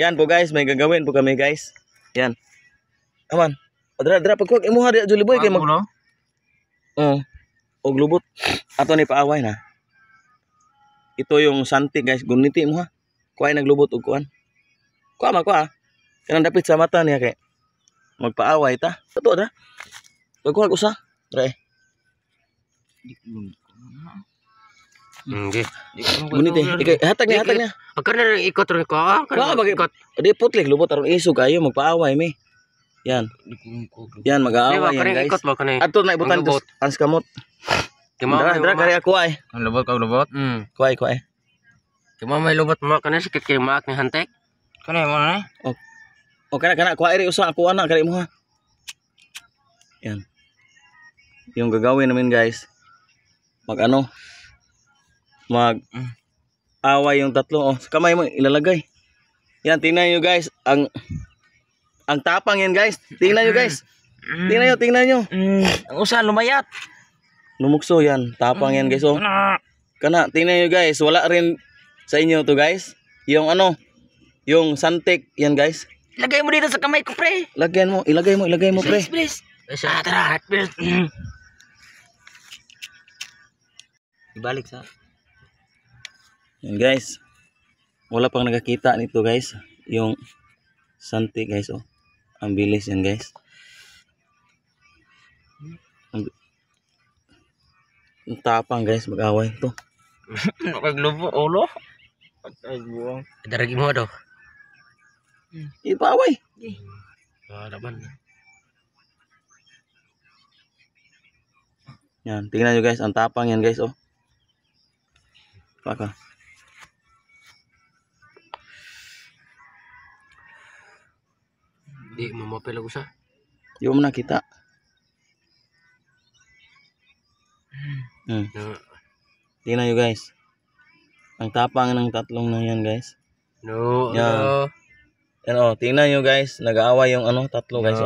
Yan po guys, may gagawin po kami guys. Yan. Aman. Dra pagkuwag imo ha Julie Boy kay mag og lubot. Ato ni paaway na. Ito yung santi guys, guniti mo ha. Kuhay naglubot og kuan. Kuha ma. Kanang dapit sa mata niya kay magpaaway ta. Totoo da. Pagkuwag usa. Dra. Hindi. Guniti. Hatag niya. Akan na ikot ron ko. Kuha ba ikot? Di putlik lubot aron iso kayo magpaaway mi. Yan. Yan mag-aaway yan guys. Ato na ibutan ito ans kamot. Dra kari ako ay. Ang lubot ka lubot. Kuhay. Kimo may lubot mo kana sikit kay maak ni hantek. Kana mo na. O kana kuhay ri usa ako ana kari mo ha. Yan. Yung gagawin namin guys. Mag away yung tatlo. Sa kamay mo ilalagay. Yan tingnan niyo guys ang tapang yan guys. Tingnan nyo guys. Tingnan nyo. Ang usa lumayat. Lumukso yan. Tapang yan guys. Kana tingnan nyo guys. Wala rin sa inyo to guys. Yung yung santik yan guys. Ilagay mo dito sa kamay ko pre. Ilagay mo pre. Please. Tara. Ibalik sa. Yan guys. Wala pang nakakita nito guys. Yung santik guys Ang bilis yan guys. Ang tapang guys mag-away to. Nakaglubo ulo. Ay buwang. Daragi mo daw. Ipaaway. Laban. Yan, tingnan nyo guys, ang tapang yan guys Paka. Di mo mapilag usa. Di mo nakita. Tingnan nyo guys. Ang tapang ng tatlong na yan guys. Yan. Yan tingnan nyo guys. Nag-aaway yung tatlo guys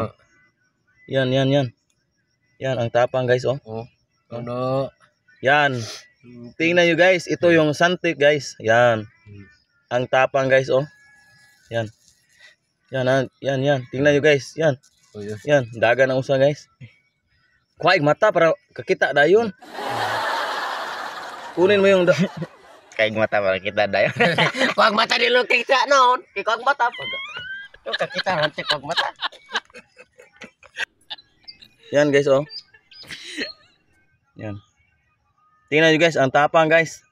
Yan. Yan ang tapang guys Yan. Tingnan nyo guys. Ito yung santik guys. Yan. Ang tapang guys Yan. Yan. Tingnan nyo guys. Yan. Yan. Daga ng usa guys. Kuhaig mata para kakita dayon. Kunin mo yung Kaig mata para kita dayon. Kuhaig mata dilo kita noon. Kuhaig mata pag. Yung kakita nanti kuhaig mata. Yan guys Yan. Tingnan nyo guys. Ang tapang guys.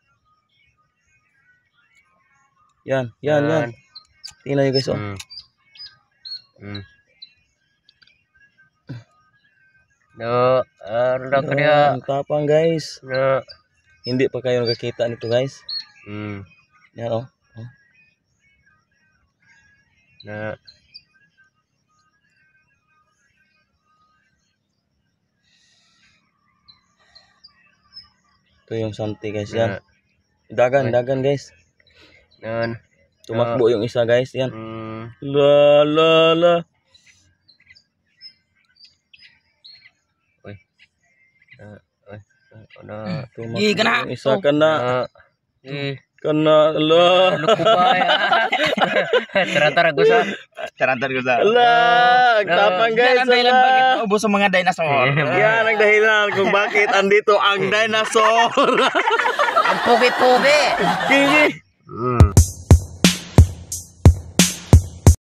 Yan. Tingnan nyo guys Ang tapang guys. Hindi pa kayo nakakita nito guys. Yan Ito yung santi guys yan. Dagan guys. Tumakbo yung isa guys yan. La. Tumakbo yung isa kana. La. Tarantar gusa. La, tapang guys. Ubos ang mga dinosaur. Yan ang dahilan kung bakit andito ang dinosaur. Ang pugi-pugi. Kiki.